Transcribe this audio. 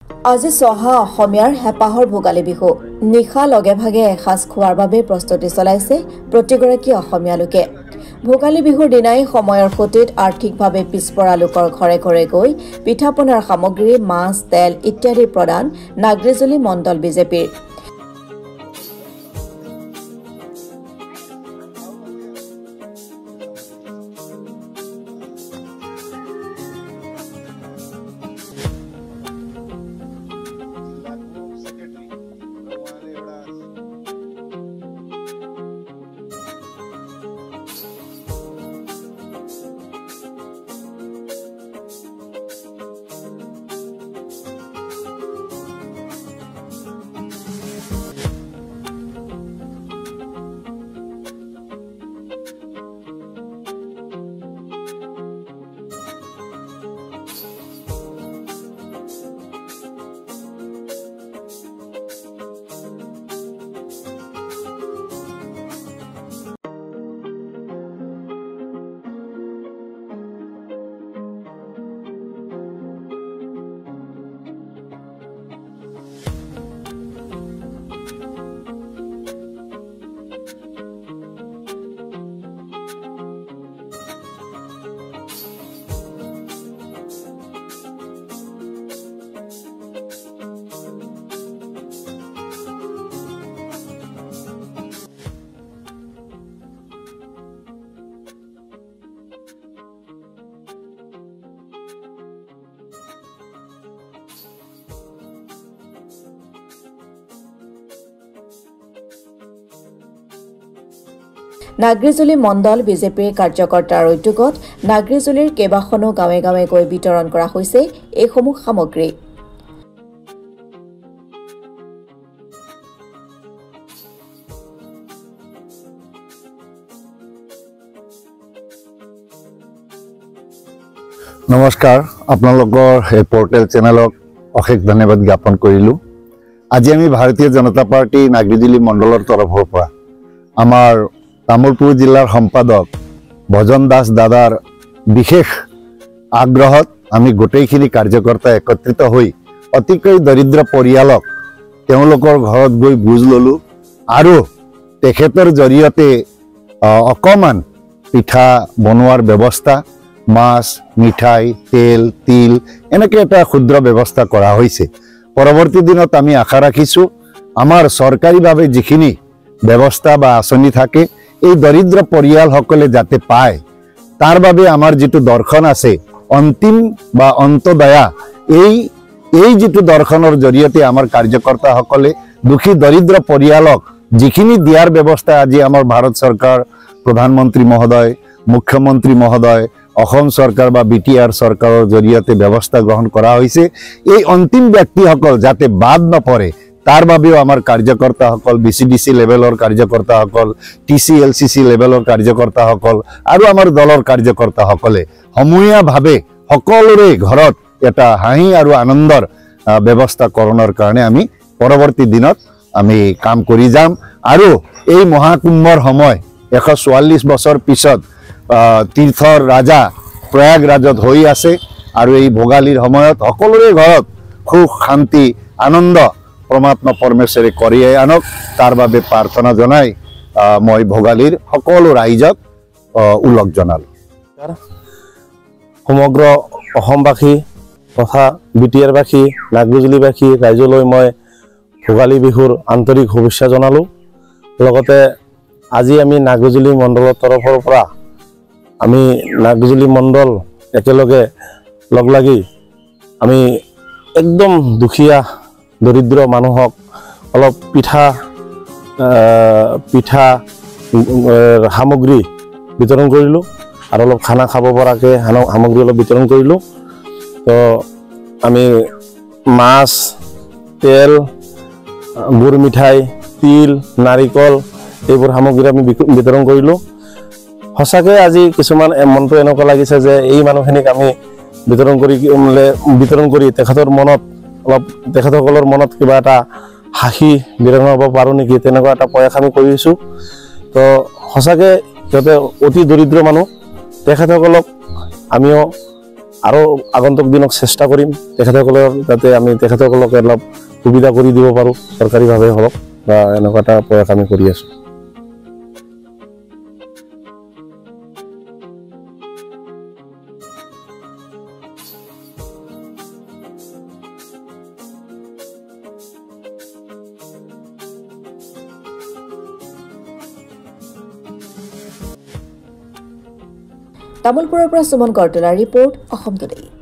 আজি সহা অসমীয়াৰ হেপাহৰ ভোগালী বিহু নিশা লগে ভাগে এসাজ খোৱাৰ বাবে প্ৰস্তুতি চলাইছে প্ৰতিগৰাকী অসমীয়া লোকে। ভোগালী বিহুৰ দিনাই সময়ৰ খুঁটিত আৰ্থিকভাৱে পিছপৰা লোকৰ ঘৰে ঘৰে গৈ পিঠাপনাৰ সামগ্ৰী মাছ তেল ইত্যাদি প্ৰদান নাগৰিজুলি মণ্ডল বিজেপিৰ। নাগৰিজুলি মণ্ডল বিজেপিৰ কাৰ্যকৰ্তাৰ উদ্যোগত নাগৰিজুলিৰ কেইবাখনো গাঁৱে গাঁৱে গৈ বিতৰণ কৰা হৈছে এইসমূহ সামগ্ৰী। নমস্কাৰ, আপোনালোকৰ এই পোৰ্টেল চেনেলক অশেষ ধন্যবাদ জ্ঞাপন কৰিলোঁ। আজি আমি ভাৰতীয় জনতা পাৰ্টি নাগৰিজুলি মণ্ডলৰ তৰফৰ পৰা আমাৰ তামুলপুৰ জিলাৰ সম্পাদক ভজন দাস দাদাৰ বিশেষ আগ্ৰহত আমি গোটেইখিনি কাৰ্যকৰ্তা একত্ৰিত হৈ অতিকৈ দৰিদ্ৰ পৰিয়ালক তেওঁলোকৰ ঘৰত গৈ বুজ ল'লোঁ আৰু তেখেতৰ জৰিয়তে অকণমান পিঠা বনোৱাৰ ব্যৱস্থা, মাছ মিঠাই তেল তিল এনেকৈ এটা ক্ষুদ্ৰ ব্যৱস্থা কৰা হৈছে। পৰৱৰ্তী দিনত আমি আশা ৰাখিছোঁ আমাৰ চৰকাৰীভাৱে যিখিনি ব্যৱস্থা বা আঁচনি থাকে এই দৰিদ্ৰ পৰিয়ালসকলে যাতে পায় তাৰ বাবে আমাৰ যিটো দৰ্শন আছে অন্তিম বা অন্তদয়া এই যিটো দৰ্শনৰ জৰিয়তে আমাৰ কাৰ্যকৰ্তাসকলে দুখী দৰিদ্ৰ পৰিয়ালক যিখিনি দিয়াৰ ব্যৱস্থা আজি আমাৰ ভাৰত চৰকাৰ প্ৰধানমন্ত্ৰী মহোদয় মুখ্যমন্ত্ৰী মহোদয় অসম চৰকাৰ বা BTR চৰকাৰৰ জৰিয়তে ব্যৱস্থা গ্ৰহণ কৰা হৈছে এই অন্তিম ব্যক্তিসকল যাতে বাদ নপৰে তাৰ বাবেও আমাৰ কাৰ্যকৰ্তাসকল BCDC লেভেলৰ কাৰ্যকৰ্তাসকল TCLCC লেভেলৰ কাৰ্যকৰ্তাসকল আৰু আমাৰ দলৰ কাৰ্যকৰ্তাসকলে সমূহীয়াভাৱে সকলোৰে ঘৰত এটা হাঁহি আৰু আনন্দৰ ব্যৱস্থা কৰাৰ কাৰণে আমি পৰৱৰ্তী দিনত আমি কাম কৰি যাম আৰু এই মহাকুম্ভৰ সময় 144 বছৰ পিছত তীৰ্থৰ ৰাজা প্ৰয়াগৰাজত হৈ আছে আৰু এই ভোগালীৰ সময়ত সকলোৰে ঘৰত সুখ শান্তি আনন্দ পৰমাত্মা পৰমেশ্বৰে কৰিয়ে আনক তাৰ বাবে প্ৰাৰ্থনা জনাই মই ভোগালীৰ সকলো ৰাইজক উল্লেখ জনালোঁ। সমগ্ৰ অসমবাসী তথা BTRবাসী নাগৰিজুলিবাসী ৰাইজলৈ মই ভোগালী বিহুৰ আন্তৰিক শুভেচ্ছা জনালোঁ। লগতে আজি আমি নাগৰিজুলি মণ্ডলৰ তৰফৰ পৰা আমি নাগৰিজুলি মণ্ডল একেলগে লগ লাগি আমি একদম দুখীয়া দৰিদ্ৰ মানুহক অলপ পিঠা সামগ্ৰী বিতৰণ কৰিলোঁ আৰু অলপ খানা খাব পৰাকৈ সামগ্ৰী অলপ বিতৰণ কৰিলোঁ। তো আমি মাছ তেল গুড় মিঠাই তিল নাৰিকল এইবোৰ সামগ্ৰী আমি বিতৰণ কৰিলোঁ। সঁচাকৈ আজি কিছুমান মনটো এনেকুৱা লাগিছে যে এই মানুহখিনিক আমি বিতৰণ কৰি তেখেতৰ মনত অলপ তেখেতসকলৰ মনত কিবা এটা হাসি বিৰঙাব পাৰোঁ নেকি তেনেকুৱা এটা প্ৰয়াস আমি কৰিছোঁ। তো সঁচাকৈ সিহঁতে অতি দৰিদ্ৰ মানুহ, তেখেতসকলক আমিও আৰু আগন্তুক দিনত চেষ্টা কৰিম তেখেতসকলৰ যাতে আমি তেখেতসকলক অলপ সুবিধা কৰি দিব পাৰোঁ চৰকাৰীভাৱে হওক বা এনেকুৱা এটা প্ৰয়াস আমি কৰি আছোঁ। তামোলপুৰৰ পৰা সুমন কৰতলাৰ ৰিপৰ্ট, অসম টুডে।